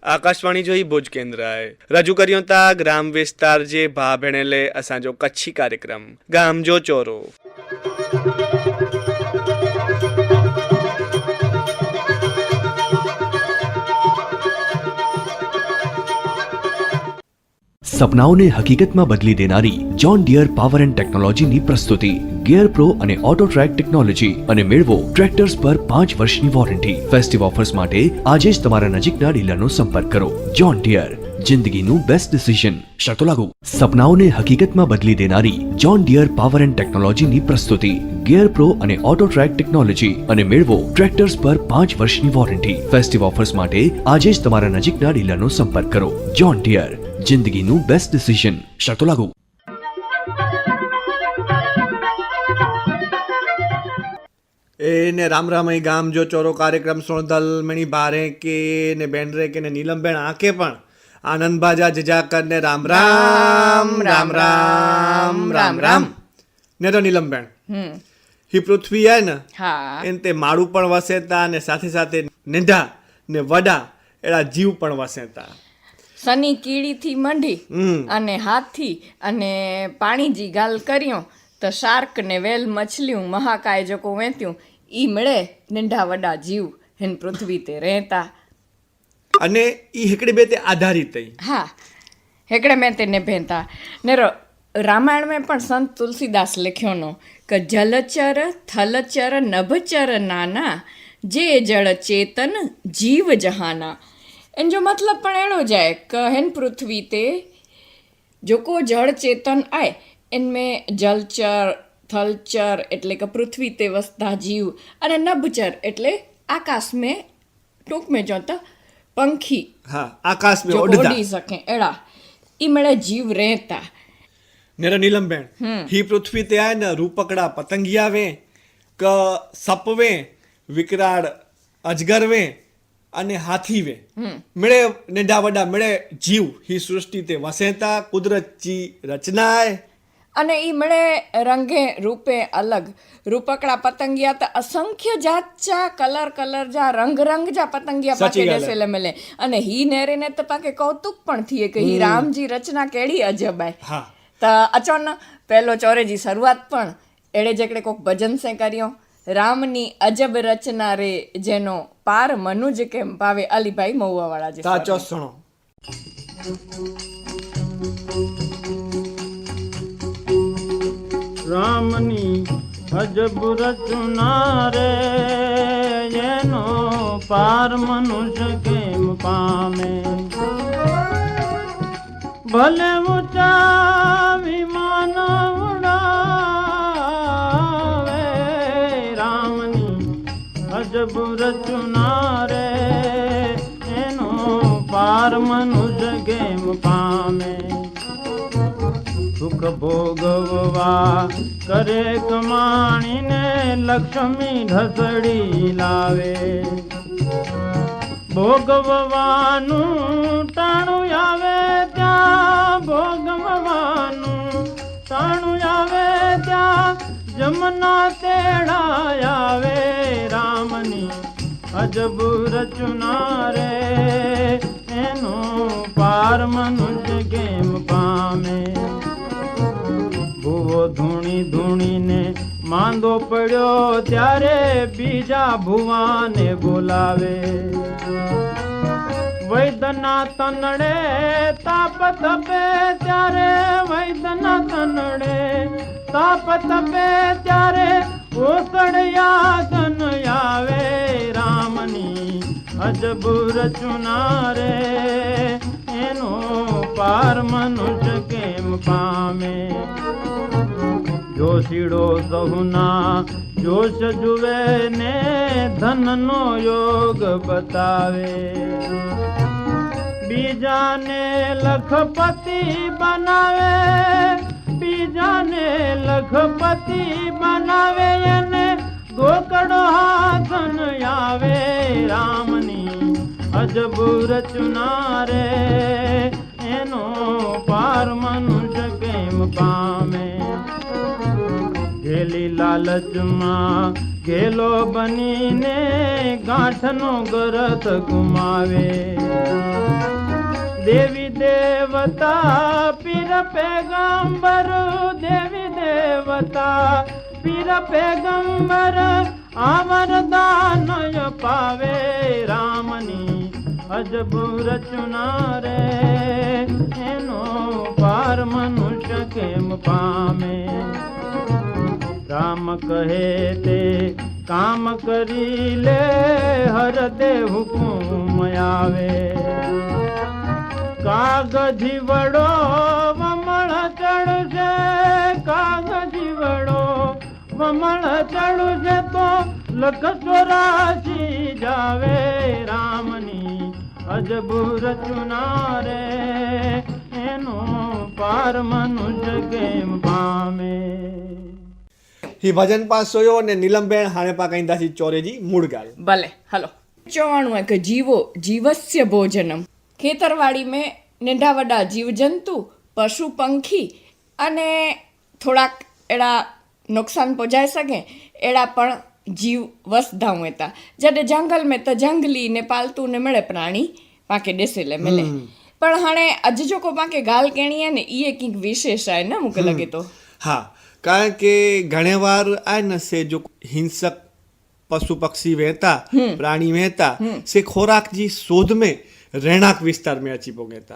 आकाशवाणी जो ही भुज केंद्र है रजू करियो था ग्राम विस्तार जे भा भेणेले असांजो कच्छी कार्यक्रम गाम जो चोरो। સપનાઓને હકીકતમાં બદલી દેનારી જોન ડિયર પાવર એન્ડ ટેકનોલોજીની પ્રસ્તુતિ ગિયર પ્રો અને ઓટો ટ્રેક ટેકનોલોજી અને મેળવો ટ્રેક્ટર્સ પર 5 વર્ષની વોરંટી। ફેસ્ટિવ ઓફર્સ માટે આજે જ તમારા નજીકના ડીલરનો સંપર્ક કરો। જોન ડિયર, જિંદગીનું બેસ્ટ ડિસિઝન। શરતો લાગુ। સપનાઓને હકીકતમાં બદલી દેનારી જોન ડિયર પાવર એન્ડ ટેકનોલોજીની પ્રસ્તુતિ ગિયર પ્રો અને ઓટો ટ્રેક ટેકનોલોજી અને મેળવો ટ્રેક્ટર્સ પર 5 વર્ષની વોરંટી। ફેસ્ટિવ ઓફર્સ માટે આજે જ તમારા નજીકના ડીલરનો સંપર્ક કરો। જોન ડિયર, જિંદગીનું બેસ્ટ ડિસિઝન। શરતો લાગુ। ने राम राम गाम जो चोरो कार्यक्रम सोनदल मणि बारे के ने बेंड्रे के ने नीलमबेन आके पण आनंद बाजा जजाकर ने राम राम राम राम राम राम ने तो नीलमबेन ही पृथ्वी है ने हाँ इन ते माड़ू पण वसेता ने साथे साथे नेंढा ने वडा एड़ा जीव पण वसेता। सनी कीड़ी थी मंडी अने हाथी अने पाणी जी गाल करियो तो शार्क ने वेल मछलियों महाकाय जो वेत्यूं ई मिले नंढा वडा जीव हिन पृथ्वी ते रहता अने ई हेकड़े बे ते आधारित थई। हाँ हेकड़े में ते ने भेंता ने रामायण में पण संत तुलसीदास लिख्यो नो कि जलचर थलचर नभचर नाना जे जड़ चेतन जीव जहाना। इन जो मतलब पण एड़ो जाए कि हिन पृथ्वी ते जो जड़ चेतन आए इनमें जलचर थलचर एटले कि पृथ्वी ते वसता जीव अने नभचर एटले आकाश में टूंक में जोता पंखी हाँ आकाश में जो उड़ता उड़ी सके एड़ा ई मळे जीव रहता। मेरा नीलमबेन ही पृथ्वी ते आए न रूपकड़ा पतंगिया वे क सपवे विकराळ अजगर वे अने हाथी वे मिले नेडा वडा मिले जीव ही सृष्टि ते वसेता कुदरत जी रचना है अने ई मळे रंगे रूपे अलग रूपकड़ा पतंगिया तो असंख्य जात चा कलर कलर जा रंग रंग जा पतंगिया पाके देसेले मिले अने ही नेरे ने तो पाके कौतुक पण थिए कि ही राम जी रचना केड़ी अजब है। हाँ तो अचो न पहलो चोरे जी शुरुआत पण एड़े जकड़े कोक भजन से करियो रामनी अजब रचना रे जेनो पार मनुज के पावे अलीभाई महुआ वाला जी साचो सुनो। रामनी अजब रचना रे जेनो पार मनुष्य केम पामे भले ऊंचा विमान उड़ावे रामनी अजब रचना रे जेनो पार मनुष्य केम पामे सुख भोगवा करे कमाणी ने लक्ष्मी ढसड़ी लावे भोगववानु टाणु आवे त्या भोगववानु टाणु आवे त्या जमुना तेड़ा आवे रामनी अजब रचना रे एनो पार मनुष्य केम पामे भूवो धूणी धूणी ने मांदो पड़ो त्यारे बीजा भुवा ने बोलावे वैदना तनड़े ताप तपे त्यारे वैदना तनड़े ताप तपे त्यारे ओसड़या धन आवे रामनी अजब रचना रे एनो पार मनुष्य केम पामे जोशीड़ो सहुना जोश जुवे ने धन नो योग बतावे बीजा ने लखपति बनावे बीजा ने लखपति बनावे ने गोकड़ो हाथन आवे रामनी अजब रचना रे एनो पार मनुष्य केम કેમ પામે ઘેલી લાલચમાં ઘેલો બનીને ગાંઠનો ગરથ ગુમાવે દેવી દેવતા પીર પેગંબર દેવી દેવતા પીર પેગંબર આવરદાનય પાવે રામની અજબ રચના રે એનો પાર મનુષ્ય કેમ પામે રામ કહે તે કામ કરી લે હર દે હુકુમ આવે કાગજી વડો વમળ ચડશે કાગજી વડો વમળ ચડશે તો લખ 84 જાવે રામની અજબ રચના રે એનો પાર મનુષ્ય કેમ પામે ही भजन पास सोयो ने नीलमबेन हाणे पा कहिंदासी चोरेजी मूળ ગાયો ભલે હલો 94 કે જીવો જીવસ્ય ભોજનમ ખેતરવાડી में नंढा वॾा जीवजंतु पशु पंखी अने थोड़ाक अहिड़ा नुक़सान पहुचाए सघे अहिड़ा पण जीव वसदा हुए था जॾहिं जंगल में त जंगली ने पालतू ने मिले प्राणी पाके ॾिसे मिले पण हाणे अॼु जेको पाके ॻाल्हि करणी आहे ने इहे कंहिंक विशेष आहे न मूंखे लॻे थो हाँ कारण के घणे वार आहे न से जो हिंसक पशु पक्षी वेहता प्राणी वेहता से खोराक जी शोध में રહેણાંક વિસ્તારમાં અચી પહોંચતા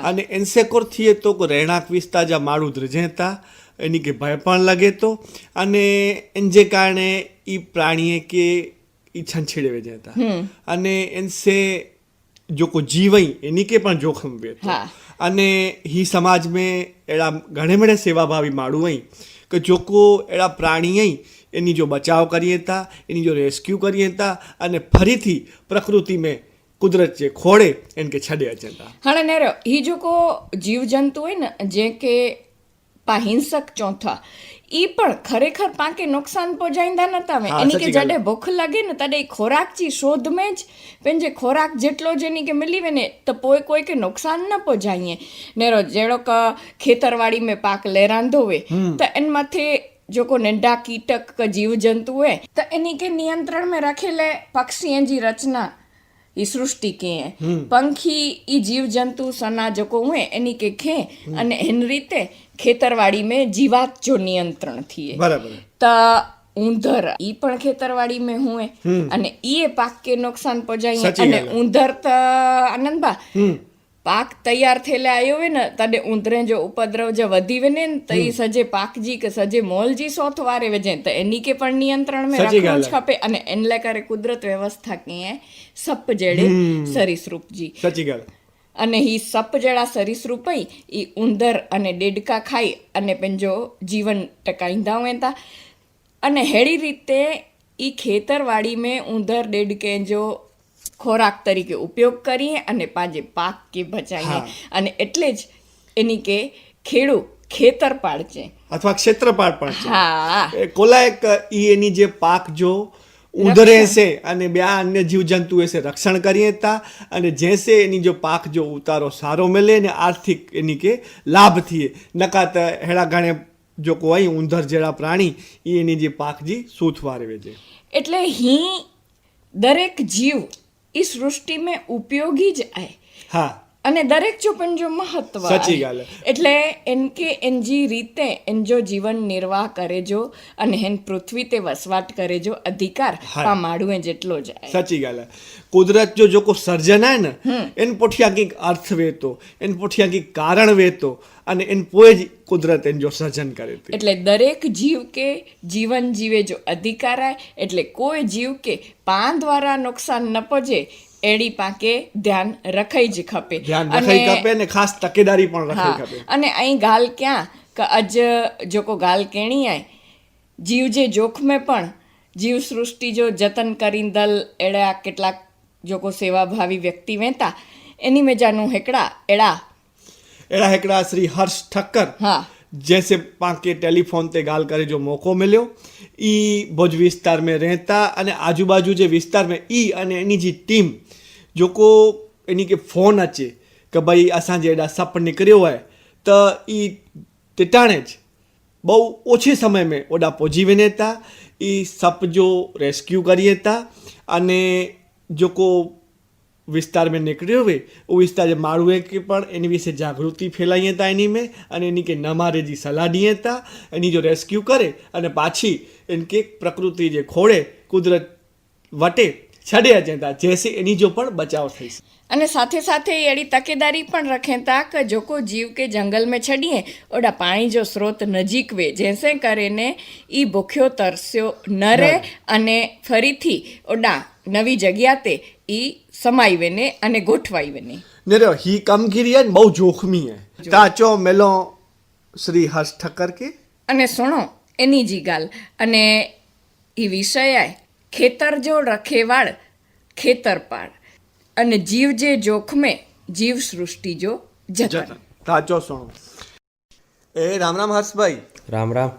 અને એનસેકોર થઈએ તો રહેણાંક વિસ્તાર જા માળું ધ્રજેતા એની કે ભય પણ લગે તો અને એન જે કારણે ઈ પ્રાણીએ કે ઈ છંછેડે વેજેતા અને એનસે जो को जीवई एनी के पण जोखम वेतो अने ही समाज में एड़ा घणे बड़े सेवाभावी माण्हू आई कि जो को एड़ा प्राणी आई एनी जो बचाव करिए था एनी जो रेस्क्यू करिए था अने फरीथी प्रकृति में कुदरत जे खोड़े इनके छॾे अचनि था हाणे नेरो ही जेको जीव जंतु है न जंहिंखे पाण हिंसक चऊं था ई पण खरेखर पाके नुक़सान पहुचाईंदा नथा वे एनी के जॾहिं बुख लगे न तॾहिं खोराक जी शोध में ज पंहिंजे खोराक जेटलो ज एनी खे मिली वञे त पोइ कोई खे नुक़सान न पहुचाईं नेरो जहिड़ो क खेतरवाड़ी में पाक लहरांदो हुए त इन मथे जेको नंढा कीटक क जीव जंतु हुए त इन्ही खे नियंत्रण में रखेले पक्षीअ जी रचना ई सृष्टि कीअं पंखी ई जीव जंतु सना जेको हुए इन्ही के खे अने हिन रीते खेतरवाड़ी में जीवात जो नियंत्रण थिए बराबर त ऊंदर ई पण खेतरवाड़ी में हुए अने इए पाक के नुकसान पहुंचाई अने ऊंदर त आनंदबा पाक तैयार थियले आयो हुए न तॾहिं ऊंदरे जो उपद्रव जो वधी वञे न त ई सॼे पाक जी के सॼे मोल जी सोथ वारे वञे त इन्ही के पण नियंत्रण में रखणो ज खपे अने इन लाइ करे कुदरत व्यवस्था कीअं सप जहिड़े सरीसृप जी सची ॻाल्हि अने ही सप जहिड़ा सरीसृप ई ई उंदर अने ॾेढका खाई अने पंहिंजो जीवन टकाईंदा हुआ था अने अहिड़ी रीते ई खेतरवाड़ी में उंदर ॾेढके जो ખોરાક તરીકે ઉપયોગ કરીએ અને પાંજે પાક કે બચાવીએ અને એટલે જ એની કે ખેડૂ ખેતર પાડશે અથવા ક્ષેત્રપાળ પણ છે હા કોલા એક ઈ એની જે પાક જો ઉંદરે છે અને બે અન્ય જીવજંતુ છે રક્ષણ કરીએ તા અને જેસે એની જો પાક જો ઉતારો સારો મળે ને આર્થિક એની કે લાભ થઈએ નકાત હેડા ઘણે જો કોઈ ઉંદર જેડા પ્રાણી ઈ એની જે પાક જી સૂથ વારે છે એટલે ही દરેક જીવ इस सृष्टि में उपयोगी ज आहे हाँ અને દરેક જો पंहिंजो महत्व સાચી ॻाल्हि એટલે એનકે એનજી રીતે એનજો જીવન નિર્વાહ કરે જો અને હેન પૃથ્વી તે વસવાટ કરે જો અધિકાર પા માડુએ જેટલો જ आहे સાચી ॻाल्हि કુદરત જો જેકો સર્જન आहे न એન પોઠિયા કંઈક અર્થ વેતો એન પોઠિયા કંઈક કારણ વેતો અને એન પોએ જ કુદરત એન જો સર્જન કરે એટલે દરેક જીવ કે જીવન જીવે જો અધિકાર आहे એટલે કોઈ જીવ કે પા દ્વારા નુકસાન ન પહોંચે એડી પાકે ધ્યાન રખાઈ જ ખપે ધ્યાન રખાઈ ખપે ને ખાસ તકેદારી પણ રખાઈ ખપે અને અહીં ગાલ ક્યાં કે અજ જોકો ગાલ કેણી આય જીવ જે જોખમે પણ જીવ સૃષ્ટિ જો જતન કરીંદલ એડા કેટલાક જોકો સેવાભાવી વ્યક્તિ વેતા એની મેજાનું હેકડા એડા હેકડા શ્રી હર્ષ ઠક્કર હા जैसे पाके टेलीफोन ते गाल करे जो मौको मिलियो ई भुज विस्तार में रहता अने आजू बाजू जे विस्तार में ई अने एनी जी टीम जो को एनी के फोन अचे कि भाई असां जे एडा सप निकरियो है त ई તે ટાણે જ બહુ ઓછી સમય में ओॾा पहुची वञे था ई सप जो रेस्क्यू करिए था अने जेको विस्तार में निकिरियो हुए उहो विस्तार जे माण्हूअ खे पण इन विषे जागृति फैलाईए था इन में अने इन खे न मारे जी सलाह ॾिए था इन जो रेस्क्यू करे अने पाछी इनके प्रकृति जे खोड़े कुदरत वटे छॾे अचनि था जैसे इन जो पण बचाव થઈ શકે અને સાથે સાથે अहिड़ी तकेदारी पण रखें था कि जेको जीव के जंगल में छॾिए ओॾा पाणी जो स्रोत नजीक वे जैसे કરીને એ ભૂખ્યો તરસ્યો ન રહે અને ફરીથી ઓડા નવી જગ્યા તે એ સમાઈ વેને અને ગોઠવાઈ વેને ने रो ही कामगिरी है बहु जोखमी है ताचो मेलो श्री हर्ष ठक्कर के અને સુણો એની જી ગાલ અને એ વિષય આય ખેતર જો રખેવાળ ખેતરપાળ અને જીવ જે જોખમે જીવ સૃષ્ટિ जो जतन ताचो सुनो ए राम हर्ष भाई राम राम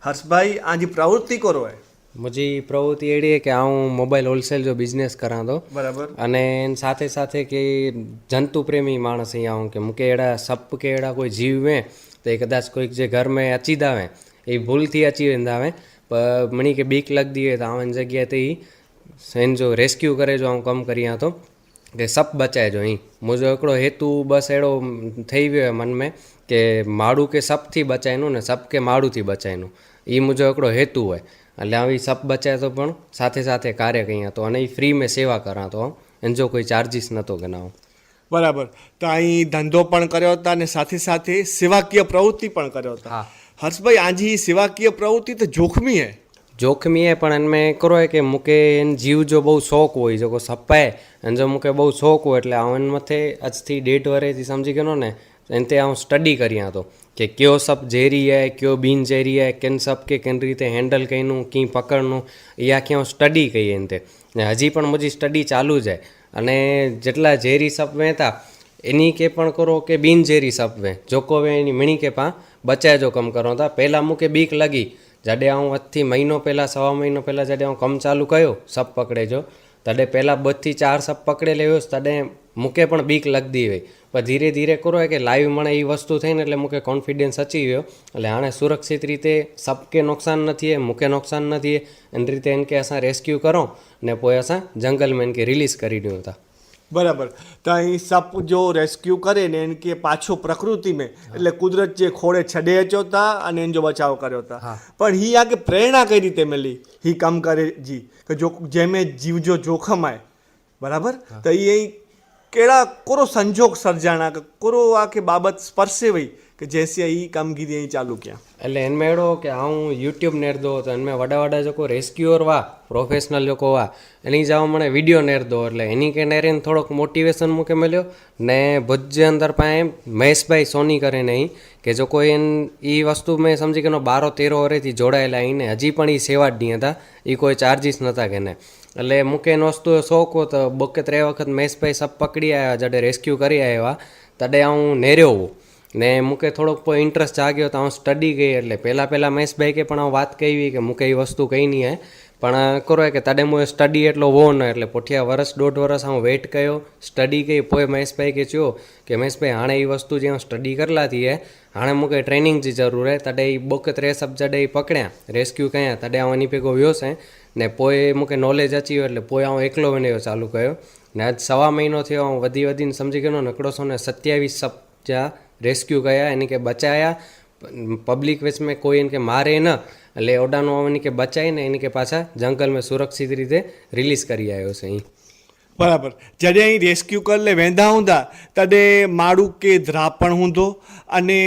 हर्ष भाई आज प्रवृत्ति करो है मुझी प्रवृत्ति अड़ी है कि आऊँ मोबाइल होलसेल जो बिजनेस करा तो बराबर अने साथे साथे के जंतु प्रेमी माणस ही आऊँ कि मूंखे अहिड़ा सप के अहिड़ा कोई जीव है तो कदाच कोई जे घर में अची दावे ये भूल थी अची वेंदा हुए पर मणी के बीक लगती है तो आवन जगह ते ही इन जो रेस्क्यू करे जो आऊँ कम करियां तो कि सप बचाए जो ही मुझो हिकिड़ो हेतु बस अहिड़ो थी वियो आहे मन में कि माण्हू के सप थी बचाइनो ने सप के माण्हू थी बचाइनो ई मुझो हिकिड़ो हेतु है એટલે આવી સપ બચાય તો પણ સાથે સાથે કાર્ય કયા તો અને ફ્રી મેં સેવા કરા તો એનો કોઈ ચાર્જીસ નહોતો ગણાવો બરાબર તો અહીં ધંધો પણ કર્યો હતા અને સાથે સાથે સેવાકીય પ્રવૃત્તિ પણ કર્યો હતા હા હર્ષભાઈ आज ही सेवाकीय प्रवृत्ति तो जोखमी है जोखमी है पण इनमें करो है कि मूंखे इन जीव जो बहु शौक़ हो जेको सप है इन जो मूंखे बहु शौक़ हो એટલે इन मथे अजथी 1.5 વર્ષથી समझी गयो ने इनते आऊँ स्टडी करियां तो कि क्यों सप झेरी है क्यों बीन झेरी है किन सप के किन रीते हैंडल कयूं की पकड़नू ये आखी आऊँ स्टडी कई इनते ने हजी पण मुझी स्टडी चालू ज है अने जेटला झेरी सप वे था इनी के पण करो कि बीन झेरी सप वे जोको वे एनी मिणी के पा बचाए जो कम करो था पहला मूंखे बीक लगी जॾहिं आऊँ अॼु महीनो पहिलां सवा महीनो पहिलां जॾहिं आऊँ कमु चालू कयो सप पकड़े जो तॾहिं पहिलां 2 થી 4 सप पकड़े हुयुसि तॾहिं मूंखे पण बीक लॻंदी हुई पर धीरे धीरे करो है कि लाइव मणे ई वस्तु થઈ ને એટલે मूंखे कॉन्फिडेंस अची वियो એટલે हाणे सुरक्षित रीते सप के नुक़सान न थिए मूंखे नुक़सान न थिए इन रीते इनके असां रेस्क्यू करूं ने पोइ असां जंगल में इनके रिलीज़ करी ॾियूं था बराबर तो અહીં સપ जो रेस्क्यू करे ने इनके पाछो प्रकृति में એટલે કુદરત જે ખોળે છડે અચો था અને એનો બચાવ કર્યો था પણ ही આ કે પ્રેરણા કઈ રીતે મળી ही कम करे जी કે જો જેમે જીવ जो जोखम आए बराबर तो ये केड़ा कोरो संजोग सर्जाणा के कोरो आ के बाबत स्पर्शे वही कि जैसे ही कामगिरी અહીં ચાલુ किया એટલે એનમાં એડો કે હું યુટ્યુબ નેરદો તો એમાં વડા વડા જો રેસ્ક્યુઅર વા પ્રોફેશનલ લોકો વા એની જાવ મને વિડીયો નેરદો એટલે એની કે નેરીને થોડોક મોટિવેશન મૂકે મળ્યો ને ભુજ અંદર પાસે મહેશભાઈ સોની કરે નહીં કે જો કોઈ એ વસ્તુ મેં સમજી કે 12-13 વર્ષથી જોડાયેલા એને હજી પણ એ સેવા જ નહીં હતા એ કોઈ ચાર્જીસ નહોતા કે ને એટલે મૂકે એનો વસ્તુ શોખ હો તો બકે 3 વખત મહેશભાઈ સપ પકડી આવ્યા જડે રેસ્ક્યુ કરી આવ્યા તડે હું નેર્યો હું ને મૂકે થોડોક પોइ इंट्रस्ट जाग्यो तो स्टडी गई એટલે પહેલાં મહેશભાઈ કે પણ વાત કહી કે મૂકે એ વસ્તુ કંઈ નહીં હે પણ કરો કે તડે હું સ્ટડી એટલો હો ન એટલે પોઠિયા વર્ષ 1.5 વર્ષ હું વેઇટ કર્યો સ્ટડી ગઈ પોइ મહેશભાઈ કે ચયો કે મહેશભાઈ હાणे એ વસ્તુ જે હું સ્ટડી કરલા थी है हाणे मूंखे ट्रेनिंग जी ज़रूर है तॾहिं ई बुक 3 सब जॾहिं पकड़िया रेस्क्यू कया तॾहिं आउं वञी भेगो वियोसि ने पोइ मूंखे नॉलेज अची वियो એટલે पोइ आउं एकलो वञो चालू कयो ने अॼु 1.5 महीनो थियो आउं वधीने समझी गयो न हिकिड़ो 27 सप जा रेस्क्यू कया इनके बचाया पब्लिक विच में कोई इनके मारे न એટલે ઓડાનો इनके बचाईने इनके पाछा जंगल में सुरक्षित रीते रिलीज करी आयो सही बराबर जॾहिं અહીં રેસ્ક્યુ कर ले वेंदा हूंदा तॾहिं माण्हू के द्रा पण हूंदो अने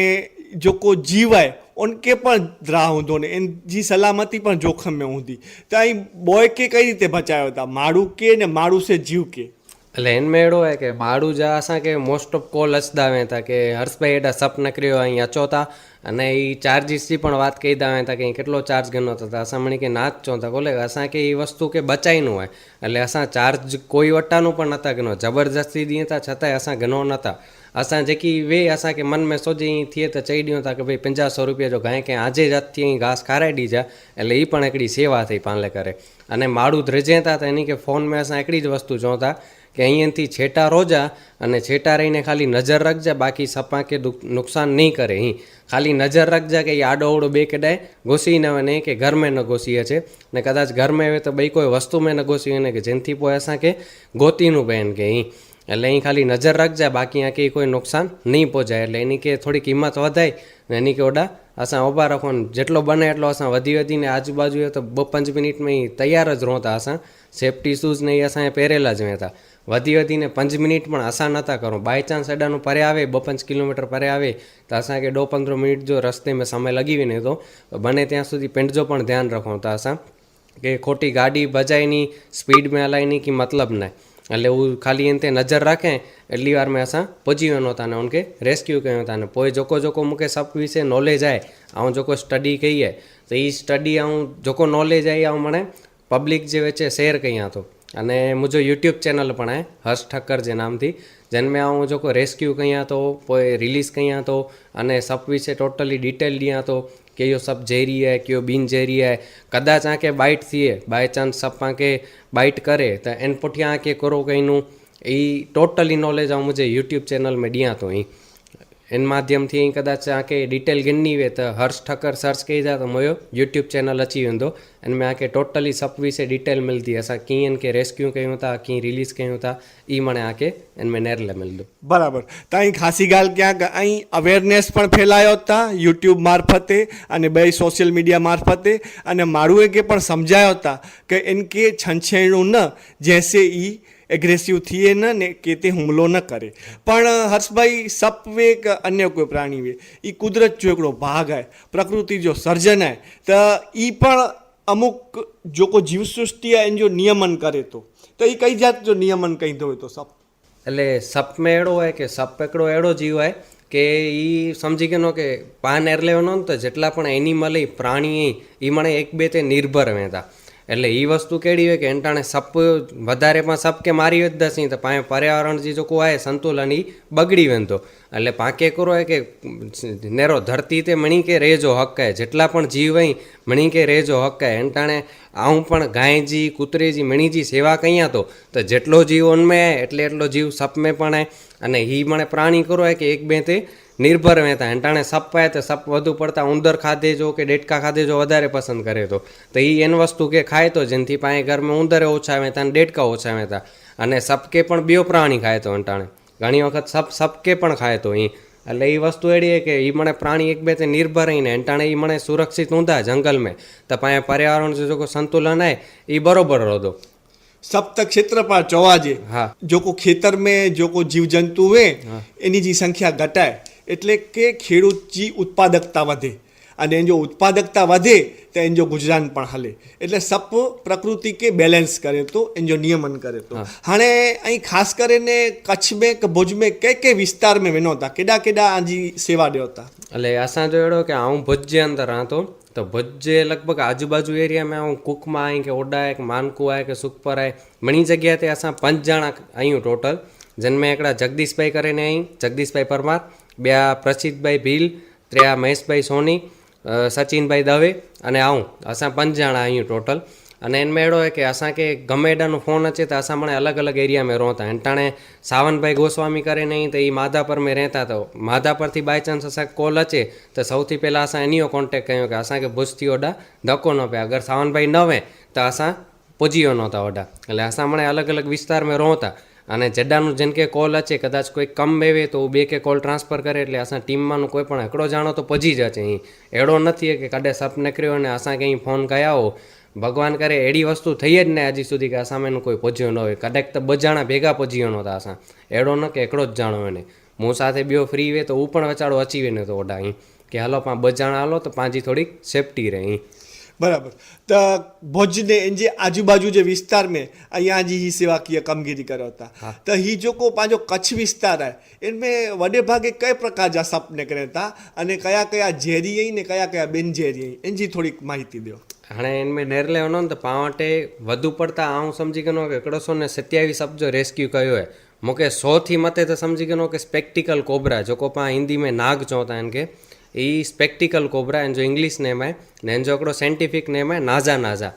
जेको जीव आहे उनके पण द्रा हूंदो ने इन जी सलामती पण जोखम में हूंदी त અહીં बॉय के कई रीते बचायो था माण्हू के ने माण्हू से जीव के એટલે એનમાં એડો है कि माण्हू जा असांखे मोस्ट ऑफ कॉल अचंदा हुआ था कि हर्षभाई एॾा सप निकिरियो અહીં अचो था अने ई चार्जिस जी पण વાત कईदा हुआ था कि કેટલો ચાર્જ ગણો था असां मणी के ना चऊं था बोले असांखे ई वस्तु के बचाईनो है એટલે असां चार्ज कोई वटाનું પણ नथा गणो ज़बरदस्ती ॾिए था छतांय असां गणो नथा असां जेकी वे असांखे मन में सोचे थिए त चई ॾियूं था कि भई 50-100 रुपया जो गांइ खे आजे जाती घास खाराए ॾिजा એટલે ई पण हिकिड़ी सेवा थी पाण लाइ करे अने माण्हू ड्रिजे था त इन खे फ़ोन में असां हिकिड़ी ज वस्तु चऊं था કે અહીંયાથી છેટા રોજા અને છેટા રહીને ખાલી નજર રાખજા, બાકી સપા કે નુકસાન નહીં કરે. અહીં ખાલી નજર રાખજા કે એ આડો અવડો બે કેડાય ઘૂસી ન આવે ને કે ઘરમાં ન ઘૂસીએ છે ને કદાચ ઘરમાં આવે તો ભાઈ કોઈ વસ્તુમાં ન ઘૂસી ને કે જેનથી પોઈ અસાંखे ગોતીનું બેન કે અહીં એટલે અહીં ખાલી નજર રાખજા, બાકી આ કે કોઈ નુકસાન નહીં પહોંચાય. એટલે એની કે થોડીક કિંમત વધાય ને એની કે ઓડા અસાં ઊભા રાખવાનું જેટલો બને એટલો અસાં વધીને આજુબાજુ તો 2-5 મિનિટમાં એ તૈયાર જ રહેતા. અસાં સેફટી શૂઝ ને એ અસાંએ પહેરેલા જ હતા. વધીને 5 મિનિટ પણ અસાં નહોતા કરો. બાય ચાન્સ એડાનું પરે આવે 2-5 કિલોમીટર પરે આવે તો અસાંखे 10-15 મિનિટ જો રસ્તે में સમય લગી ને તો બને ત્યાં સુધી પેન્ડજો પણ ધ્યાન રાખો. તો અસાં કે ખોટી ગાડી બજાયની સ્પીડ में હલાયની કે મતલબ ન એટલે હું ખાલી એને તે નજર રાખે એટલી વાર મેં અસાं પહોંચી વञो था ને उनके रेस्क्यू कयो था. ने पोइ जेको मूंखे सप विषय नॉलेज आहे ऐं जेको स्टडी कई आहे त ई स्टडी ऐं जेको नॉलेज आहे ऐं मणे पब्लिक जे विच शेयर कयां थो. અને मुंहिंजो यूट्यूब चैनल पण आहे हर्ष ठक्कर जे नाम थी, जिन में आऊं जेको रेस्क्यू कयां थो, पोइ रिलीज़ कयां थो अने सप विषय टोटली डिटेल ॾियां थो कि इहो सप ज़हरी आहे कि बिन ज़हरी आहे. कदाच आंखे बाइट थिए बाय चांस सप आंखे बाइट करे त एन पुठियां आंखे करो कईनूं ई टोटली नॉलेज ऐं मुंहिंजे यूट्यूब चैनल में ॾियां थो. ई इन माध्यम थी कदाच आंखे डिटेल गिननी हुए त हर्ष ठक्कर सर्च कईजा त मुंहिंजो यूट्यूब चैनल अची वेंदो. इन में आंखे टोटली सप विषय डिटेल मिलंदी. असां कीअं इनखे रेस्क्यू कयूं था, कीअं रिलीज़ कयूं था, ई मणे आंखे इन में नेरल मिलंदो. બરાબર. તો અહીં ખાસી ॻाल्हि ક્યાંક અહીં અવેરનેસ પણ ફેલાયો હતા યુટ્યુબ મારફતે અને બે સોશિયલ મીડિયા મારફતે અને મારું કે પણ સમજાયો હતા કે ઇનકે છંછેણું ન જૈસે ઈ એગ્રેસિવ થઈએ ને કે તે હુમલો ન કરે. પણ હર્ષભાઈ સપ વે કે અન્ય કોઈ પ્રાણી વે એ કુદરત જો એકડો ભાગ आहे, પ્રકૃતિ જો સર્જન आहे त ई પણ અમુક જો કોઈ જીવસૃષ્ટિ आहे એનો નિયમન કરે તો એ કઈ જાત જો નિયમન કહીધો હોય તો સપ એટલે સપ में अहिड़ो आहे કે સપ हिकिड़ो अहिड़ो जीव आहे કે એ સમજી ગયો કે પાન એર લેવાનો ને તો જેટલા પણ એનિમલ પ્રાણી એ મને એક બે તે નિર્ભર વેતા. એટલે એ વસ્તુ કેળી હોય કે એંટાણે સપ વધારે પણ સપ કે મારી જ દસી તો પાસે પર્યાવરણ જે જો કોઈ સંતુલન એ બગડી વેંતો. એટલે પાંકે કરો હોય કે નેરો ધરતી તે મણી કે રેજો હક है, જેટલા પણ જીવ હોય મણી કે રેજો હક है. એંટાણે આવું પણ ગાયજી કૂતરેજી મણીજી સેવા કહીએ તો જેટલો જીવ ઉનમે એટલે એટલો જીવ સપ में પણ है. અને એ મને પ્રાણી કરો હોય કે એક બે તે નિર્ભર વહેતા. એંટાણે સપ આવે તો સપ વધુ પડતા ઉંદર ખાધે જો કે ડેટકા ખાધે જો વધારે પસંદ કરે તો એ એન વસ્તુ કે ખાય તો જેનાથી પાસે ઘરમાં ઉંદરે ઓછા વહેતા અને ડેટકા ઓછા વહેતા. અને સપકે પણ બીજો પ્રાણી ખાય તો એંટાણે ઘણી વખત સપકે પણ ખાય તો અહીં. એટલે એ વસ્તુ એડી કે એ મને પ્રાણી એક બે તે નિર્ભર રહીને એંટાણે એ મને સુરક્ષિત ઊંધા જંગલ में તો પાસે પર્યાવરણ જો કોઈ સંતુલન आहे એ બરોબર રહો. સપ્ત ક્ષેત્રપાળ ચૌવાજે હા જો કોઈ ખેતર में જો કોઈ જીવ જંતુ હોય એની જે સંખ્યા ઘટાય એટલે કે ખેડૂતજી ઉત્પાદકતા વધે અને એની જો ઉત્પાદકતા વધે તો એની જો ગુજરાન પણ હલે. એટલે સપ પ્રકૃતિ કે બેલેન્સ કરે તો એની જો નિયમન કરે તો હાणे અહીં ખાસ કરીને કચ્છ में કે ભુજ में કે વિસ્તાર में વેનો હતા કેડા આજી સેવા ॾियो था. એટલે અસાं જો અहिड़ो કે હું ભુજ जे अंदर रहतो तो भुज जे लॻभॻि आजूबाजू एरिया में ऐं कुकमा आहे की ओडा आहे की मानकू आहे की सुखपर आहे घणी जॻह ते असां 5 ॼणा आहियूं टोटल. जिन में हिकिड़ा जगदीशभाई करे ने आहियूं, जगदीशभाई परमार, ॿिया प्रसिद्धभाई भील, टिया महेशभाई सोनी, सचिनभाई दवे અને આવું અસાं 5 ॼणा आहियूं टोटल. અને એનમાં અહેड़ो आहे કે असांखे ગમે એડાનો ફોન અચે તો અસાं મને અલગ અલગ એરિયા में रहता. એંટાણે સાવનભાઈ ગોસ્વામી કરે નહીં તો એ માધાપર में રહેતા. તો માધાપરથી બાય ચાન્સ અસાંखे કોલ અચે તો સૌથી પહેલાં અસાं એનીઓ કોન્ટેक्ट कयूं કે असांखे ભુજથી ઓડા ધક્કો ન પે. અગર સાવનભાઈ ન વે તો અસાं પહોંચી વञो था ઓડા. એટલે અસાं મને અલગ અલગ વિસ્તાર में रहता. અને જડાનું જેન કે કોલ અચે કદાચ કોઈ કમ વેવે તો બે કે કોલ ટ્રાન્સફર કરે એટલે અસાં ટીમમાંનો કોઈ પણ હિकिड़ो જાણો તો પહોંચી જ અચે. અહીં અહેड़ो નથી કે કॾहिं સપ નીકળ્યો અને અસાंखे અહીં ફોન કયા હો ભગવાન કરે એડી વસ્તુ થઈ જ ને હજી સુધી કે અસામેનું કોઈ પહોંચ્યો ન હોય. કદાચ તો 2 જણા ભેગા પહોંચી વञो था અસાं. અહેड़ो ન કે हिकिड़ो જ જાણો એને मूं સાથે ॿियो फ्री वे તો હું પણ વચાડો અચી વેને તો ઓડા અહીં કે હાલો પાં 2 જણા હાલો તો પાંજી થોડીક સેફટી રહે અહીં. बराबर. तो भुज ने इन जे आजूबाजू जे विस्तार में अहियां जी ही सेवाकीय कामगिरी करो था. तो ही जो को पांजो कच्छ विस्तार है इनमें वडे भागे कई प्रकार जा सप निकरे था अने कया कया ઝેરી आई ने कया कया बिन ઝેરી आई इनजी थोड़ी माहिती दो. हाणे इनमें नेरले वञो त पाण वटि वधू पड़ता आऊं सम्झी गयो कि 127 सप जो रेस्क्यू कयो है. मूंखे 100 थी मथे त सम्झी गयो कि स्पेक्टिकल कोबरा जेको पाण हिंदी में नाग चवंदा आहिनि के ई स्पेक्टिकल कोबरा इन जो इंग्लिश नेम आहे ने इन जो हिकिड़ो साइंटिफिक नेम आहे नाज़ा.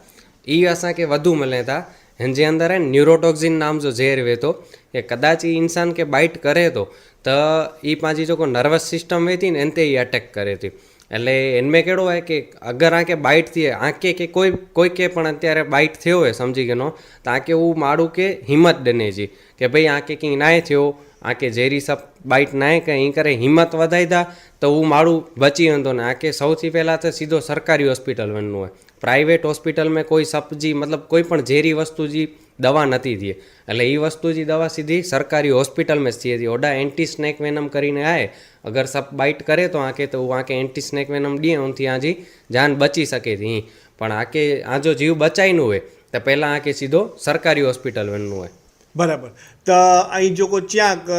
ई असांखे वधू मिले था. हिन जे अंदरि है न्यूरोटॉक्सिन नाम जो ज़ेर वे थो कि कदाच ई इंसान खे बाइट करे थो त ई पंहिंजी जेको नर्वस सिस्टम वे थी ने इन ते ई अटैक करे थी એટલે એનમે કેળો હોય કે અગર આંકે બાઇટ થઈએ આંકે કે કોઈ કે પણ અત્યારે બાઇટ થયો હોય સમજી ગયો તો આંકે હું મારું કે હિંમત ડને જી કે ભાઈ આંકે કંઈ નાય થયો આંકે ઝેરી સપ બાઇટ નાય કંઈ કરે હિંમત વધાઈ દા તો હું મારું બચી વેંदो ને આંકે સૌથી પહેલાં તો સીધો સરકારી હોસ્પિટલ વનનું હોય પ્રાઇવેટ હોસ્પિટલ में कोई सपजी मतलब कोई पण ઝેરી वस्तु जी दवा નથી થઈએ એટલે એ વસ્તુ जी दवा सीधी सरकारी हॉस्पिटल में थिए थी ओडा एंटी स्नेक वेनम કરીને आए अगर सप बाइट करे तो आके तो आके एंटी स्नेक वेनम ॾिए उनથી आजी जान बची सके थी પણ આકે આ જો જીવ બચાઈનું હોય તો પહેલાં આકે સીધો સરકારી હોસ્પિટલ વનનું હોય બરાબર તો અહીં જો કોઈ ક્યાંક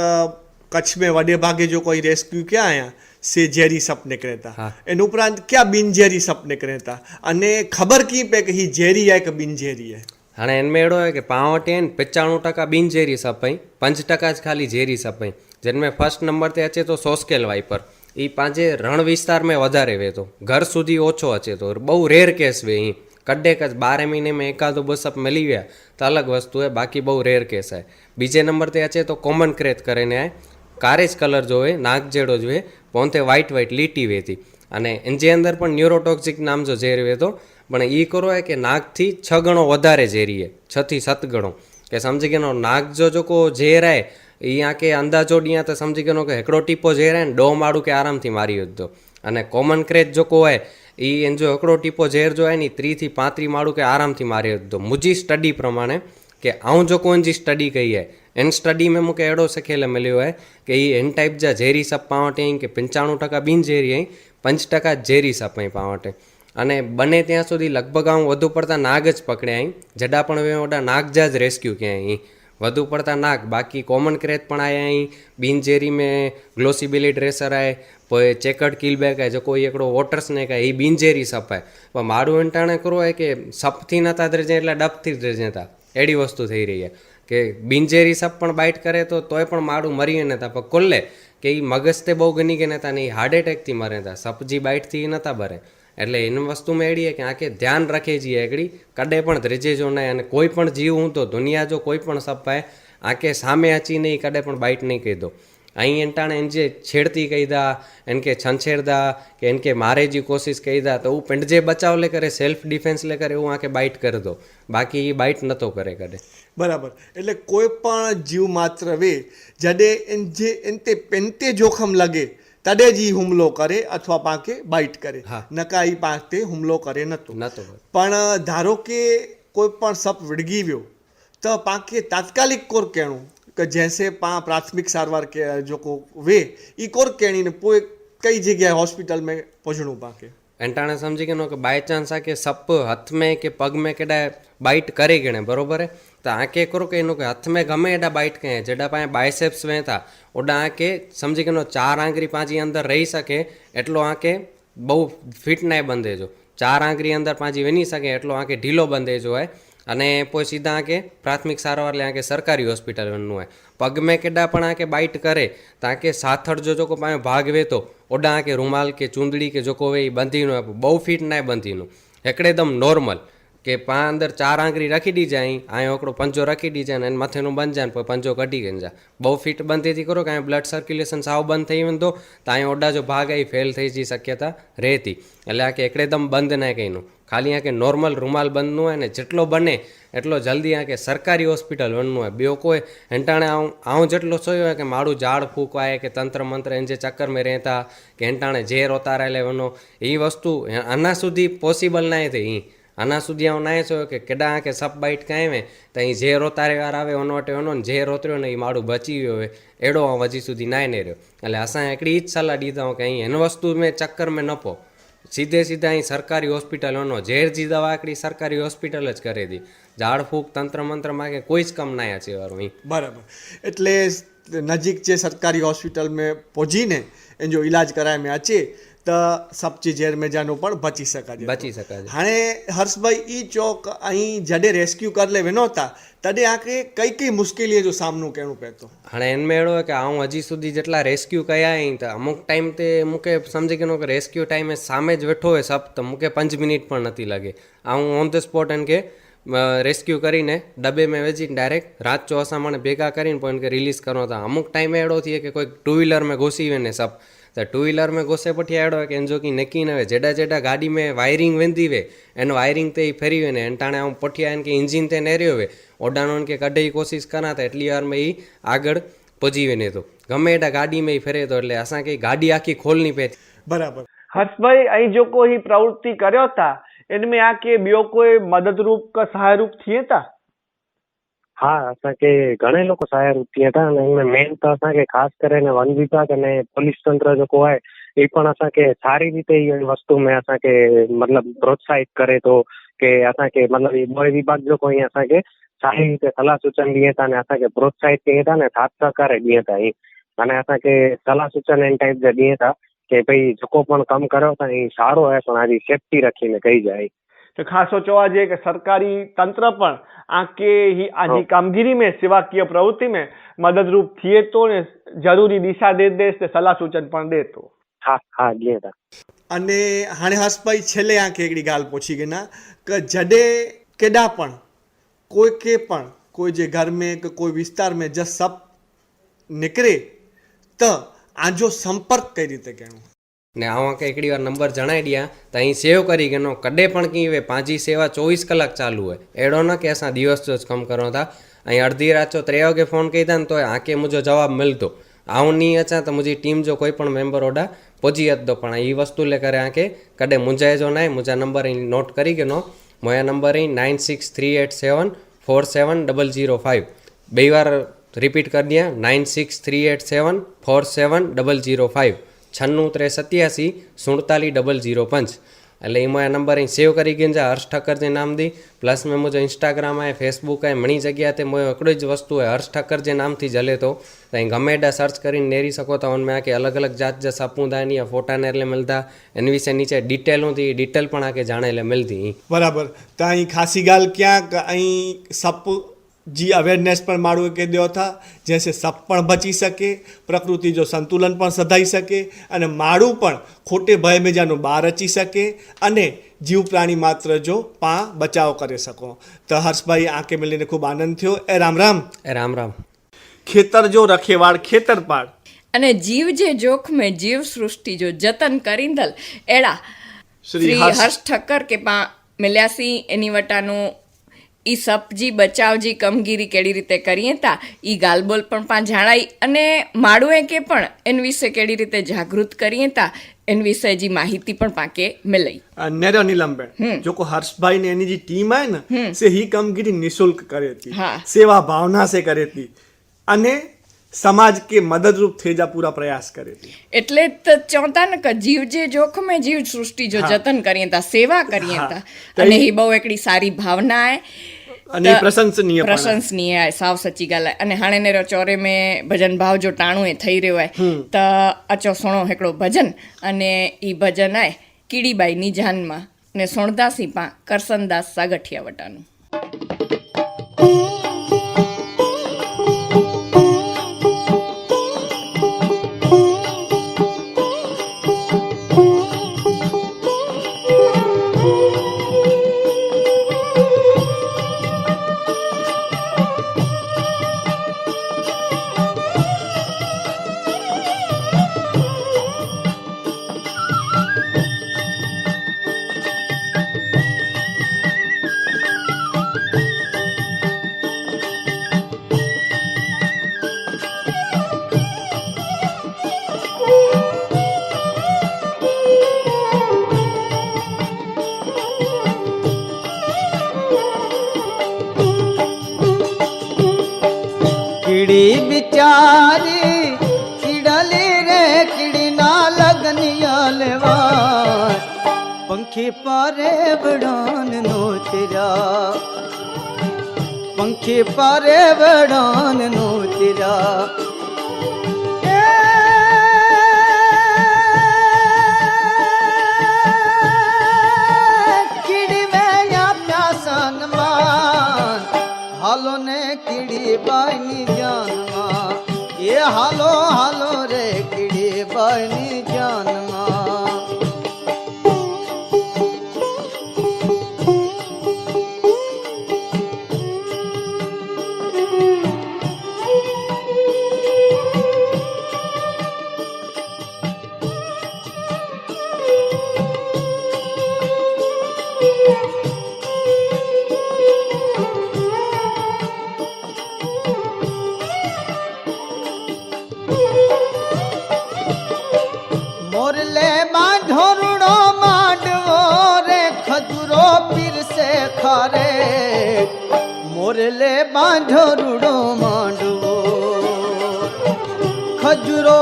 કચ્છ में वॾे भागे जो कोई रेस्क्यू क्या आया से ઝેરી સપ નીકળે था એન ઉપરાંત क्या બિનઝેરી સપ નીકળે था અને ખબર કી પે કે ही ઝેરી है કે બિનઝેરી है हाणे हिन में अहिड़ो आहे की पाण वटि आहिनि 95% बिनझेरी सप ऐं 5% ज ख़ाली झेरी सप ऐं जिन में फर्स्ट नंबर ते अचे तो सोस्केल वाइपर એ પાંજે રણ વિસ્તારમાં વધારે વે તો ઘર સુધી ઓછો અચે તો બહુ રેર કેસ વે અહીં કડે કચ 12 મહિને में એકાદો બસપ મળી ગયા તો અલગ વસ્તુ है बाकी બહુ રેર કેસ है બીજે નંબર તે અચે તો કોમન ક્રેથ કરીને આય કારેજ કલર જો હોય નાક જેડો જો હોય પોતે વ્હાઇટ લીટી વેતી અને એની અંદર પણ ન્યુરોટોક્સિક નામ જો ઝેર વેતો પણ એ કરો है કે નાકથી 6 ગણો વધારે ઝેરી है 6 થી 7 ગણો કે સમજી ગયો નાક जो को ઝેર है એ આંકે અંદાજો ॾियां त समझी गयो કે हिकिड़ो टीपो ઝેર है डो माड़ू के आरामથી મારી વધો અને કોમન ક્રેચ जो को है એ એન जो हिकिड़ो टीपो ઝેર जो है नी 30 થી 35 माड़ू के आरामથી મારી वधो मुंहिंजी स्टडी प्रमाणे કે આऊं जो को जी स्टडी कई है इन स्टडी में मूंखे अहिड़ो सिखियल मिलियो है कि ही इन टाइप जा ઝેરી સપ पाण वटि आहिनि कि 95% બિનઝેરી ऐं 5% ઝેરી સપ ऐं पाण वटि અને બને ત્યાં સુધી લગભગ હું વધુ પડતા નાગ જ પકડ્યા અહીં જડા પણ ઓડા નાગજા જ રેસ્ક્યુ ક્યાં અહીં વધુ પડતા નાગ બાકી કોમન ક્રેચ પણ આયા અહીં બિનઝેરી में ग्लोसीबिली ड्रेसर आहे पोइ चेकर्ड किलबैक आहे जेको हिकिड़ो वॉटर स्नेक आहे हीअ બિનઝેરી સપ आहे पर माण्हू हिनटाणे करो आहे कि सपથી नथा डरजे એટલે ડબથી डरजे था अहिड़ी वस्तु થઈ રહી है કે બિનઝેરી સપ પણ બાઇટ કરે તો તોય પણ માણું મરી નતા પણ કોલ્લે કે એ મગજ તે બહુ ગની કે નતા નહીં હાર્ટ એટેકથી મરે था સપજી બાઇટથી નતા ભરે એટલે એની વસ્તુમાં એડી કે આંકે ધ્યાન રાખે છીએ એકડી કડે પણ ધ્રેજે જો નહીં અને કોઈ પણ જીવ હું તો દુનિયા જો કોઈ પણ સપ आहे આંકે સામે અચી નહીં કડે પણ બાઇટ નહીં કહી દો અહીં એંટાણે એને જે છેડતી કહી दा इनके छंछेड़दा कि इनके मारे जी कोशिश कई दा तो वो पिंड जे बचाव ले करे सेल्फ डिफेंस ले करे वो आके बाइट कर दो बाकी ये बाइट नतो करे कदे બરાબર એટલે કોઈ પણ જીવ માત્ર વે જડે એન તે પેન્તે જોખમ લગે તડે જ હુમલો કરે અથવા પાકે બાઇટ કરે નકા ઈ પાકે હુમલો કરે નતો પણ ધારો કે કોઈ પણ સપ વિડગી વ્યો તો પાકે તાત્કાલિક કોર કહેણું કે જૈસે પ્રાથમિક સારવાર કે જો કો વે ઈ કોર કેણીને પોઈ કઈ જગ્યાએ હોસ્પિટલ में પહોંચણું પાકે एंटाणे समझी गयो कि बाय चांस आके सप हथ में के पग में केडा बाइट करे गणे बरोबर है तो आके करो कि इनो के हथ में गमे एडा बाइट कहे जेडा पाए बाइसेप्स में था ओडा आके समझी गयो 4 आंगળી पाजी अंदर रही सके एटलो आके बहु फिट ना बंधे जो 4 आंगળી अंदर पाजी वनी सके एटलो आके ढीलो बंधे जो है અને પોઈ સીધા આકે પ્રાથમિક સારવાર લે આકે સરકારી હોસ્પિટલ વનનું હોય પગ મેં કેડા પણ આકે બાઇટ કરે તો આકે સાથળ જો को पाए भाग वे तो ओडा आके रूमाल के चूंदड़ी के जो को वे बंधीनो बहु फिट ना बंधीनो हिकड़ेदम नॉर्मल के पा अंदर 4 आंगળી रखी दी जाए आयो हिकिड़ो पंजो रखी दी जाए मथेनो बंध जाए पोइ पंजो कढी वञा बहु फिट बंधी थी करो कि ब्लड सर्क्युलेशन साव बंद थी वेंदो त आयो ओडा जो भाग आई फेल थी जी शक्यता रहे थी એટલે આકે એકદમ બંધ ના કઈનું ખાલી આકે નોર્મલ રૂમાલ બંધનું હોય ને જેટલો બને એટલો જલ્દી આકે સરકારી હોસ્પિટલ વનનું હોય ॿियो कोई हेंटाणे आऊं જેટલો સોયો है कि माण्हू झाड़ फूक आए कि तंत्र मंत्र इन जे चक्कर में रहता कि हेंटाणे ઝેર उतारे ले वनो ये वस्तु अना सुधी पॉसिबल ना थी अना सुधी आऊं ना सोयो कि केॾा आके सप बाइट कए में त ई ઝેર उतारे वार आवे वनो वटे वनो ઝેર उतरियो ने ई माण्हू बची वियो हुए अहिड़ो हजी सुधी ना रहियो એટલે असां हिकिड़ी ई सलाह ॾींदा आहियूं कि हिन वस्तु में चक्कर में न पओ सीधे सीधा અહીં સરકારી હોસ્પિટલ વનો ઝેર जी दवा हिकिड़ी सरकारी હોસ્પિટલ જ કરે थी झाड़ फूक तंत्र मंत्र मांगे कोई ज कम ना अचे वारो અહીં બરાબર એટલે નજીક જે સરકારી હોસ્પિટલ में પહોંચીને એનો इलाज कराए में अचे त સપચી ઝેર में જાનો પણ બચી શકાય હાणे હર્ષભાઈ ઈ ચોક અહીં જડે રેસ્ક્યુ कर ले वेनो था तॾहिं आके कई कई मुश्किलीअ जो सामनो करणो पए थो हाणे हिन में अहिड़ो आहे कि आऊं हजी सुधी जेटला रेस्क्यू कया आहिनि त अमुक टाइम ते मूंखे सम्झी गयो कि रेस्क्यू टाइम में सामे ज वेठो हुए सभु त मूंखे 5 मिनट पण नथी लॻे आऊं ऑन द स्पॉट हिन खे રેસ્ક્યુ કરીને ડબ્બે મેં વેચીને ડાયરેક્ટ રાત ચો અસામણે ભેગા કરીને પણ કે રિલીઝ કરો હતા. અમુક ટાઈમે એડો થઈએ કે કોઈ ટુ વ્હીલર में घुसी वेने सब त टू व्हीलर में घुसे पठी अहिड़ो की एन जो की नकी न वे जेड़ा जेड़ा गाड़ी में वायरिंग वेंदी वे एन वायरिंग ते फेरी वेने एन टाणे आऊं पठी आन के इंजिन ते नेरियो वे ओडानो के कढे कोशिश करा त एटली वार में ई आगळ पजी वेने तो गमे एटा गाड़ी में फेरे तो એટલે असां के गाड़ी आखी खोलनी पे. बराबर. हर्षभाई અહીં जो कोई प्रवृत्ति કર્યો था इनमें आके ॿियो कोई मददरूप का सहायरूप थिए था? હા અસાंखे ઘणे લોકો સહાયરૂપ थिया था અને हिन मेन त असांखे ख़ासि करे ने वन विभाग अने पोलीस तंत्र जेको आहे એ પણ असांखे सारी रीते इहा वस्तु में असांखे मतिलबु प्रोत्साहित करे थो के असांखे मतिलबु ई ॿ विभाग जेको ईअं असांखे सारी रीते सलाह सूचन ॾिए था अने असांखे प्रोत्साहित कनि था ने साथ सहकार ॾिए था ई अने असांखे सलाह सूचन इन टाइप जा ॾिए था કે ભાઈ જેકો પણ કામ કર્યો था એ સારો है પણ આની સેફટી રાખીને કઈ જાય. तो खासो चवा जे कि सरकारी तंत्र पण आके ही आजी कामगीरी में सेवाकीय प्रवृत्ति में मददरूप थिए तो ने जरूरी दिशा निर्देश ने सलाह सूचन पण दे तो. હા હા ॾिए था. અને હાणे હર્ષભાઈ છેલ્લે આંકે એકડી ગાલ પૂછી ગઈ ના કે જડે केॾा पण कोई के पण कोई जे घर में કે કોઈ વિસ્તાર में જ સપ નીકળે તો આજો સંપર્ક કઈ રીતે કહેવું ને આવા કે એકડી વાર નંબર જણાવી દિया त અહીં સેવ કરી કે નો કડે પણ की वे पांजी सेवा 24 कलाक चालू है एड़ो न के असां दिवस जो कम करो था અહીં અડધી રાત જો 3 વાગે फोन कई था तो आके मुझो जवाब मिलतो आऊं नहीं अचा तो मुझी टीम जो कोई पण मेंबर ओडा पहुंची हतो पण ई वस्तु लेकर आके कदे मुंजाए जो ना मुझा नंबर नोट करी के नो मोया नंबर 9638747005 बे बार रिपीट कर दिया 9638747005 9637474005 એટલે એ મારા નંબર અહીં સેવ કરી ગઈ છે હર્ષ ઠક્કર જે નામ दी प्लस में मुझे इंस्टाग्राम है फेसबुक है घणी जगह ते मोयो हिकिड़ो ज वस्तु है हर्ष ठक्कर जे नाम थी जले तो અહીં ગમે એડા સર્ચ કરીને નેરી શકો તો ઉनमें आके अलग अलग जात जा सपूंदा ની ફોટા ને એટલે मिलता એની વિશે નીચે ડિટેલ હતી ડિટેલ પણ આકે જાણે એટલે मिलती. बराबर. त અહીં ખાસી ગાલ ક્યાં અહીં સપ जी अवेरनेस पर माण्हू के दियो था जैसे सप पण बची सके प्रकृति जो संतुलन पण सधाई सके अने माण्हू पण खोटे भय में जानो बहार अची सके अने जीव प्राणी मात्र जो पा बचाव करे सको. तो हर्षभाई आके मिलीने खूब आनंद थयो. ए राम राम. રામ રામ. खेतर जो रखेवाड़ खेतर पाड़ અને જીવ જે જોખમે જીવ સૃષ્ટિ જો જતન કરીંદલ એડા શ્રી શ્રી હર્ષ હર્ષ ઠક્કર કે પા મિલ્યાસી એની વટાનું ઈ સપજી બચાવજી કામગીરી કેડી રીતે કરીએ તા ઈ ગાલબોલ પણ પા જાણાઈ અને માળુએ કે પણ એન વિશે કેડી રીતે જાગૃત કરીએ તા એન વિશે जी माहिती पण पाके मिलई. नेरो नीलमबेन जो को हर्षभाई ने एनी जी टीम है ना से ही कामगिरी निशुल्क करे थी. हाँ. सेवा भावना से करे थी अने समाज के मददरूप थे जा पूरा प्रयास करे थी. એટલે તો ચોતા ને કે જીવ જે જોખમે જીવ સૃષ્ટિ જો જતન કરીએ તા સેવા કરીએ તા અને એ બહુ એકડી સારી ભાવના હે અને પ્રશંસનીય પણ. પ્રશંસનીય હે સાવ સच्ची ॻाल्हि आहे. અને हाणे नेरो चौरे में भजन भाव जो टाणो ए થઈ રહ્યો है त अचो सुणो हिकिड़ो भजन અને ઈ ભજન आहे कीड़ीबाई ની જાનમાં ને સોણદાસી પા કરસનદાસ સાગઠિયા વટાનું. कीड़ी बिचारी कीड़ली रे कीड़ी ना लगनिया लेवा पंखी पारे बड़ान नो तेरा पंखी पारे बड़ान नो तेरा कीड़ी में या प्यासन मान हालो ने कीड़ी बानी जानमा ये हालो हालो रे कीड़ी बानी जानमा मोरले बांधो रूड़ो मांडवो रे खजुरो पीर से खारे मोरले बांधो रूड़ो मांडवो खजुरो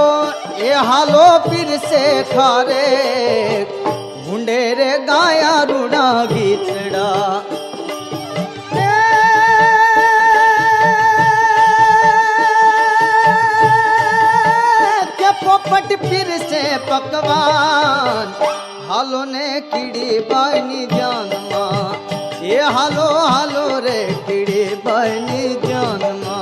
ए हालो पीर से खारे मुंडे रे गाया रूड़ा गीतड़ा पोपट फिर से पकवान हालो ने कीड़ी बानी जानमा ये हालो हालो रे कीड़ी बानी जानमा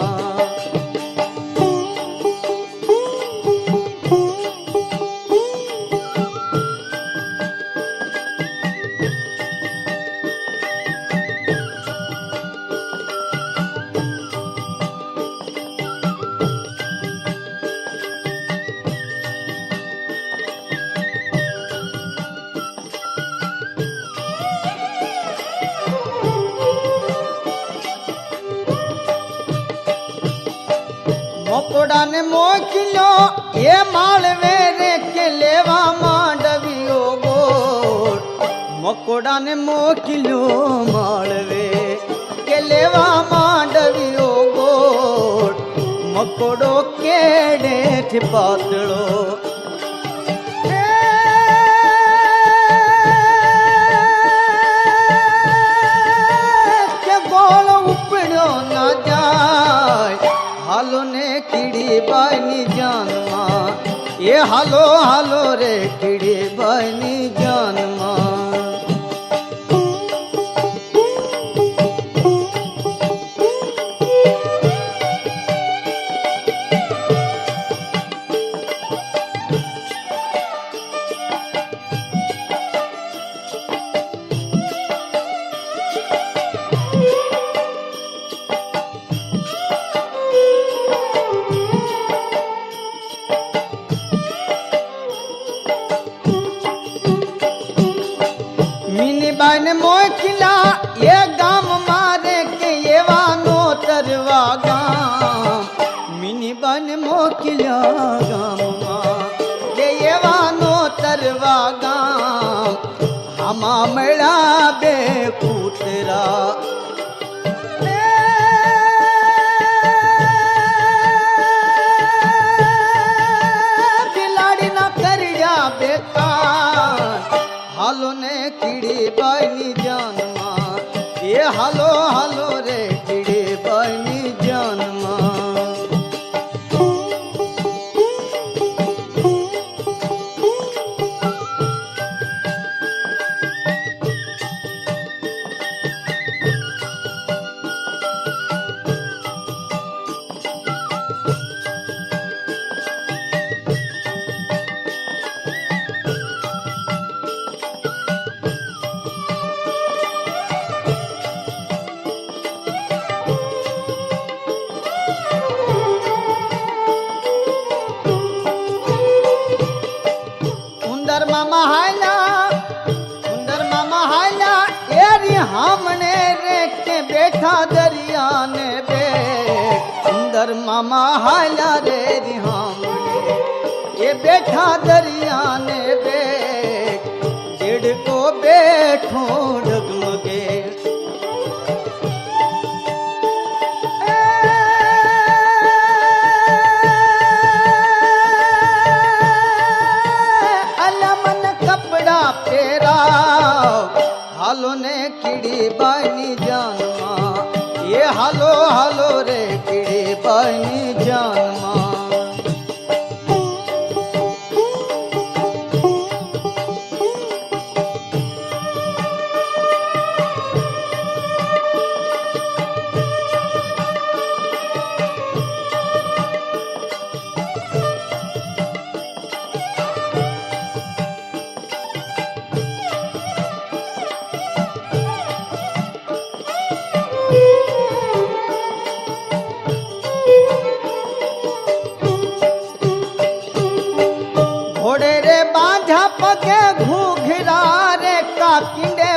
मोकोड़ा ने मोकिलो ये मालवे रे के लेवा मांडवियो गोर मोकोड़ा ने मोकिलो मालवे के लेवा मांडवियो गोर मकोड़ो केड़े थे पातड़ो के गोल उपड़ो ना जाए हालो ने कीड़ी बानी जानमा ये हालो हालो रे कीड़ी बानी जानमा बन मोखिला ये गाम मारे के ये वानो तरवा गाम मिनी बन मोखिला गाम ये वानो तरवा गाम हमा मेला बेकूतरा बिलाड़ी ना कर जा बेकार हालो ने कीड़ी बानी जानमा ये हालो हालो रे कीड़ी बानी जानमा हमने रे के बैठा दरिया ने बे सुंदर मामा हाया रे हमने ये बैठा दरिया ने बे जेड़ को बैठो डगमगे अलमन कपड़ा फेरा हालो ने कीड़ी बानी जानमा ये हालो हालो रे कीड़ी बानी जानमा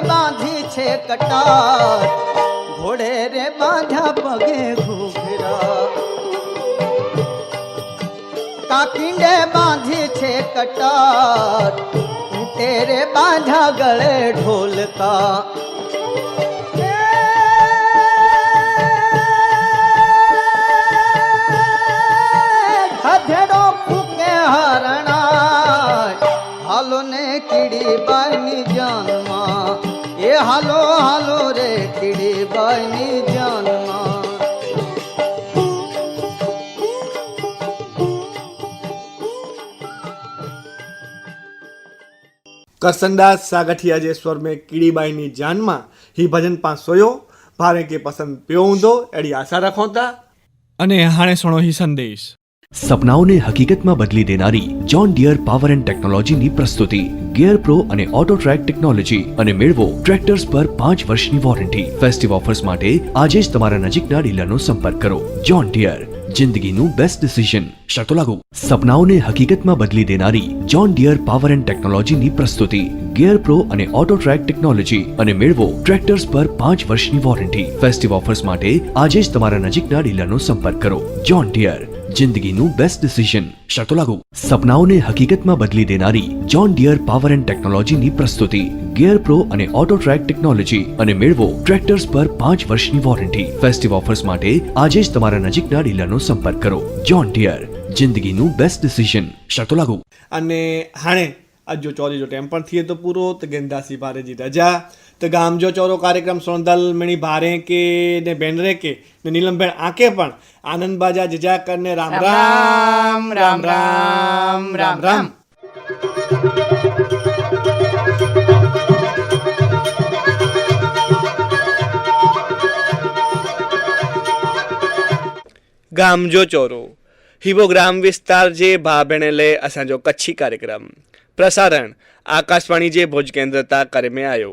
બાંધી છે કટાર ઘોડે રે બાંધ્યા પગે ઘૂઘરા કાકીને બાંધી છે કટાર ઊંટે રે બાંધ્યા ગળે ઢોલકા ગધેડો ફૂકે હરણાય હાલો ને કીડી બાઈની જાનમાં એ હાલો હાલો રે કીડી બાઈની જાનમાં करसनदास सागठिया जे स्वर में कीड़ीबाई जान में ही भजन पां सोयो भारे के पसंद पियो हूंदो अड़ी आशा रखो था। અને હાણે સુણો હી સંદેશ। સપનાઓને હકીકતમાં બદલી દેનારી જોન ડિયર પાવર એન્ડ ટેકનોલોજીની પ્રસ્તુતિ ગિયર પ્રો અને ઓટો ટ્રેક ટેકનોલોજી અને મેળવો ટ્રેક્ટર્સ પર 5 વર્ષની વોરંટી। ફેસ્ટિવ ઓફર્સ માટે આજે જ તમારા નજીકના ડીલરનો સંપર્ક કરો। જોન ડિયર, જિંદગીનું બેસ્ટ ડિસિઝન। શરતો લાગુ। સપનાઓને હકીકતમાં બદલી દેનારી જોન ડિયર પાવર એન્ડ ટેકનોલોજીની પ્રસ્તુતિ ગિયર પ્રો અને ઓટો ટ્રેક ટેકનોલોજી અને મેળવો ટ્રેક્ટર્સ પર 5 વર્ષની વોરંટી। ફેસ્ટિવ ઓફર્સ માટે આજે જ તમારા નજીકના ડીલરનો સંપર્ક કરો। જોન ડિયર, જિંદગીનું બેસ્ટ ડિસિઝન। શરતો લાગુ। સપનાઓને હકીકતમાં બદલી દેનારી જોન ડિયર પાવર એન્ડ ટેકનોલોજીની પ્રસ્તુતિ ગિયર પ્રો અને ઓટો ટ્રેક ટેકનોલોજી અને મેળવો ટ્રેક્ટર્સ પર 5 વર્ષની વોરંટી। ફેસ્ટિવ ઓફર્સ માટે આજે જ તમારા નજીકના ડીલરનો સંપર્ક કરો। જોન ડિયર, જિંદગીનું બેસ્ટ ડિસિઝન। શરતો લાગુ। अने हाणे अज जो चौरी जो टाइम पण थिए तो पूरो तो गेंदासी भारे जी रजा तो गाम जो चौरो कार्यक्रम सोनदल मिणी भारे के ने बेनरे के ने नीलमबेन आके पण आनंद बाजा जजा करने राम राम राम राम राम राम। गाम जो चोरो हिवो ग्राम विस्तार जे भाउ भेण लाइ असांजो कच्छी कार्यक्रम प्रसारण आकाशवाणी जे भुज केंद्र तां करे में आयो।